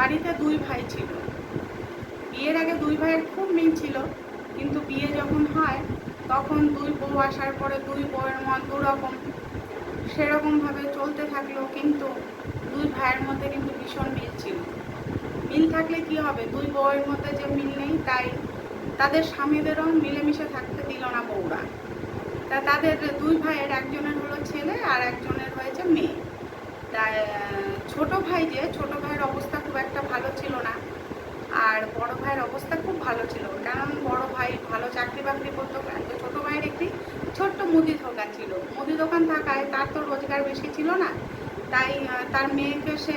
বাড়িতে দুই ভাই ছিল। বিয়ের আগে দুই ভাইয়ের খুব মিল ছিল, কিন্তু বিয়ে যখন হয় তখন দুই বউ আসার পরে দুই বউয়ের মত দুরকম, সেরকমভাবে চলতে থাকলো। কিন্তু দুই ভাইয়ের মধ্যে কিন্তু ভীষণ মিল ছিল। মিল থাকলে কি হবে, দুই বউয়ের মধ্যে যে মিল নেই, তাই তাদের স্বামীদেরও মিলেমিশে থাকতে দিল না বউরা। তা তাদের দুই ভাইয়ের একজনের হলো ছেলে আর একজনের হয়েছে মেয়ে। তাই ছোট ভাইয়ের অবস্থা খুব একটা ভালো ছিল না, আর বড় ভাইয়ের অবস্থা খুব ভালো ছিল। কারণ বড় ভাই ভালো চাকরি বাকরি করতো, কিন্তু ছোট ভাইয়ের একটি ছোট্ট মুদি দোকান ছিল। মুদি দোকান থাকায় তার তো রোজগার বেশি ছিল না, তাই তার মেয়েকে সে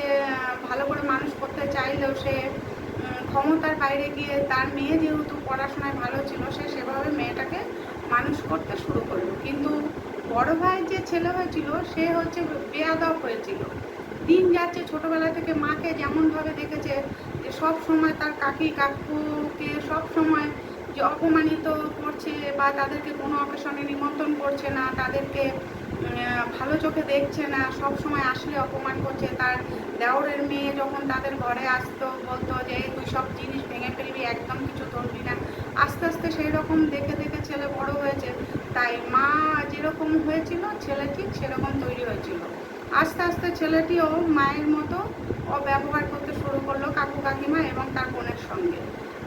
ভালো করে মানুষ করতে চাইলেও সে ক্ষমতার বাইরে গিয়ে, তার মেয়ে যেহেতু পড়াশোনায় ভালো ছিল, সে সেভাবে মেয়েটাকে মানুষ করতে শুরু করলো। কিন্তু বড় ভাই যে ছেলে হয়েছিল সে হচ্ছে বেয়াদব হয়েছিল। দিন যাচ্ছে, ছোটবেলা থেকে মাকে যেমনভাবে দেখেছে যে সব সময় তার কাকুকে সব সময় যে অপমানিত করছে, বা তাদেরকে কোনো অকেশনে নিমন্ত্রণ করছে না, তাদেরকে ভালো চোখে দেখছে না, সব সময় আসলে অপমান করছে। তার দেওরের মেয়ে যখন তাদের ঘরে আসতো বলতো যে তুই সব জিনিস ভেঙে ফেলবি, একদম কিছু ধরবি না। আস্তে আস্তে সেই রকম দেখে দেখে ছেলে বড় হয়েছে, তাই মা যেরকম হয়েছিল ছেলে ঠিক সেরকম তৈরি হয়েছিল। আস্তে আস্তে ছেলেটিও মায়ের মতো ব্যবহার করতে শুরু করলো কাকু কাকিমা এবং তার বোনের সঙ্গে।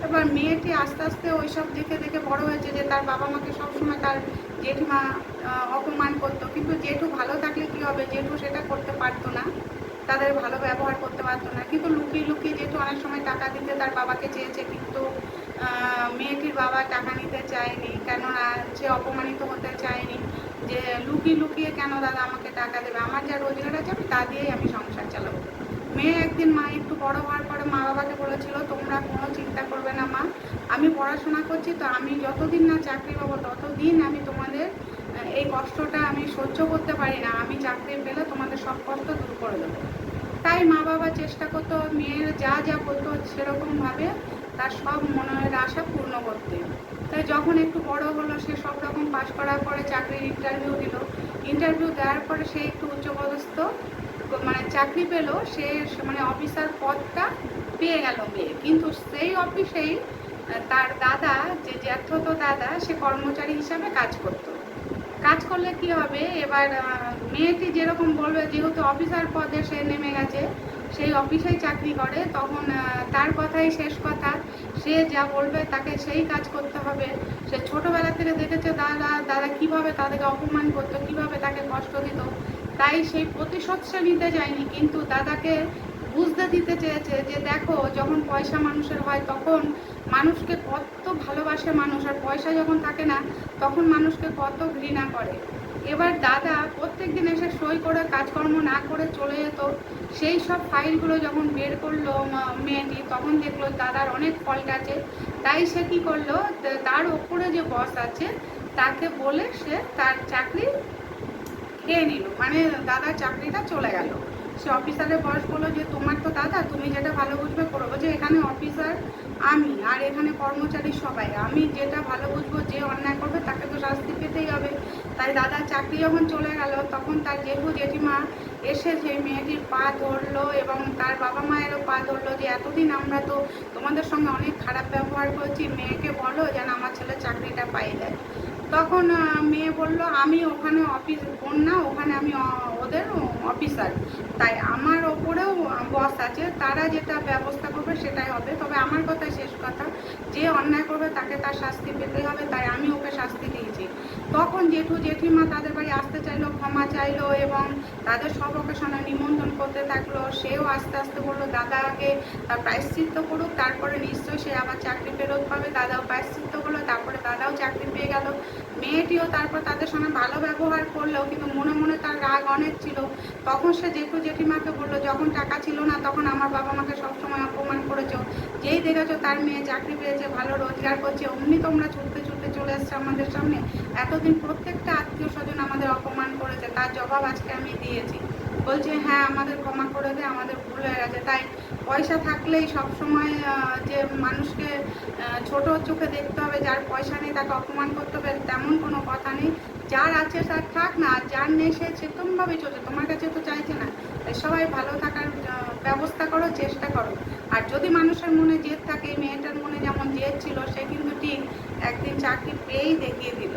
এবার মেয়েটি আস্তে আস্তে ওইসব দেখে দেখে বড় হয়েছে যে তার বাবা মাকে সবসময় তার জেঠিমা অপমান করতো। কিন্তু জেঠু ভালো থাকলে কি হবে, জেঠু সেটা করতে পারতো না, তাদের ভালো ব্যবহার করতে পারতো না। কিন্তু লুকিয়ে লুকিয়ে জেঠু অনেক সময় টাকা দিতে তার বাবাকে চেয়েছে, কিন্তু মেয়েটির বাবা টাকা নিতে চায়নি, কেননা সে অপমানিত হতে চায়নি। যে লুকিয়ে লুকিয়ে কেন দাদা আমাকে টাকা দেবে, আমার যা রোজগার আছে আমি তা দিয়েই আমি সংসার চালাবো। মেয়ে একদিন, মা একটু বড় হওয়ার পরে মা বাবাকে বলেছিল তোমরা কোনো চিন্তা করবে না মা, আমি পড়াশোনা করছি, তো আমি যতদিন না চাকরি পাবো ততদিন আমি তোমাদের এই কষ্টটা আমি সহ্য করতে পারি না, আমি চাকরি পেলে তোমাদের সব কষ্ট দূর করে দেবো। তাই মা বাবা চেষ্টা করতো মেয়ের যা যা বলতো সেরকমভাবে তার সব মনের আশা পূর্ণ করতে। তাই যখন একটু বড় হলো, সে সব রকম পাশ করার পরে চাকরির ইন্টারভিউ দিল। ইন্টারভিউ দেওয়ার পরে সে একটু উচ্চপদস্থ মানে চাকরি পেল, সে মানে অফিসার পদটা পেয়ে গেল মেয়ে। কিন্তু সেই অফিসেই তার দাদা, যে জ্যাঠতো দাদা, সে কর্মচারী হিসাবে কাজ করত। কাজ করলে কি হবে, এবার মেয়েটি যেরকম বলবে, যেহেতু অফিসার পদে সে নেমে গেছে, সেই অফিসেই চাকরি করে, তখন তার কথাই শেষ কথা, সে যা বলবে তাকে সেই কাজ করতে হবে। সে ছোটোবেলা থেকে দেখেছে দাদা কীভাবে তাদেরকে অপমান করতো, কীভাবে তাকে কষ্ট দিত, তাই সেই প্রতিশোধ সে নিতে যায়নি, কিন্তু দাদাকে বুঝতে দিতে চেয়েছে যে দেখো, যখন পয়সা মানুষের হয় তখন মানুষকে কত ভালোবাসে মানুষ, আর পয়সা যখন থাকে না তখন মানুষকে কত ঘৃণা করে। এবার দাদা প্রত্যেক দিন এসে সই করে কাজকর্ম না করে চলে যেত। সেই সব ফাইলগুলো যখন বের করলো মেয়েটি, তখন দেখলো দাদার অনেক ফল্ট আছে। তাই সে কী করলো, তার ওপরে যে বস আছে তাকে বলে সে তার চাকরি খেয়ে নিল, মানে দাদার চাকরিটা চলে গেল। সে অফিসারের বস বললো যে তোমার তো দাদা, তুমি যেটা ভালো বুঝবে করবো, যে এখানে অফিসার আমি আর এখানে কর্মচারী সবাই, আমি যেটা ভালো বুঝবো, যে অন্যায় করবে তাকে তো শাস্তি পেতেই হবে। তাই দাদার চাকরি যখন চলে গেল, তখন তার জেঠু জেঠিমা এসে সেই মেয়েটির পা ধরলো এবং তার বাবা মায়েরও পা ধরলো যে এতদিন আমরা তো তোমাদের সঙ্গে অনেক খারাপ ব্যবহার করছি, মেয়েকে বলো যেন আমার ছেলে চাকরিটা পাই যায়। তখন মেয়ে বলল আমি ওখানে অফিস বোন না, ওখানে আমি ওদের অফিসার, তাই আমার ওপরেও বস আছে, তারা যেটা ব্যবস্থা করবে সেটাই হবে। তবে আমার কথাই শেষ কথা, যে অন্যায় করবে তাকে তার শাস্তি পেতে হবে, তাই আমি ওকে শাস্তি দিয়েছি। তখন জেঠু জেঠিমা তাদের বাড়ি আসতে চাইলো, ক্ষমা চাইলো এবং তাদের সব অকেশনে নিমন্ত্রণ করতে থাকলো। সেও আস্তে আস্তে বললো দাদা আগে তার প্রায়শ্চিত্ত করুক, তারপরে নিশ্চয়ই সে আবার চাকরি ফেরত পাবে। দাদাও প্রায়শ্চিত্ত করলো, তারপরে দাদাও চাকরি পেয়ে গেল। মেয়েটিও তারপর তাদের সঙ্গে ভালো ব্যবহার করলেও কিন্তু মনে মনে তার রাগ অনেক ছিল। তখন সে জেঠু জেঠিমাকে বললো যখন টাকা ছিল না তখন আমার বাবা মাকে সবসময় অপমান করেছো, যেই দেখেছো তার মেয়ে চাকরি পেয়েছে, ভালো রোজগার করছে, অমনি তোমরা ছুটতে ছুটতে চলে এসছো আমাদের সামনে। এতদিন প্রত্যেকটা আত্মীয় স্বজন আমাদের অপমান করেছে, তার জবাব আজকে আমি দিয়েছি। বলছে হ্যাঁ আমাদের ক্ষমা করে দে, আমাদের ভুল হয়ে গেছে। তাই পয়সা থাকলেই সবসময় যে মানুষকে ছোট চোখে দেখতে হবে, যার পয়সা নেই তাকে অপমান করতে হবে, তেমন কোনো কথা নেই। যার আছে তার থাক না, আর যার নেই সে সেরকমভাবেই চলছে, তোমার কাছে তো চাইছে না। তাই সবাই ভালো থাকার ব্যবস্থা করো, চেষ্টা করো। আর যদি মানুষের মনে জেদ থাকে, মেয়েটার মনে যেমন জেদ ছিল, সে কিন্তু ঠিক একদিন চাকরি পেয়েই দেখিয়ে দিল।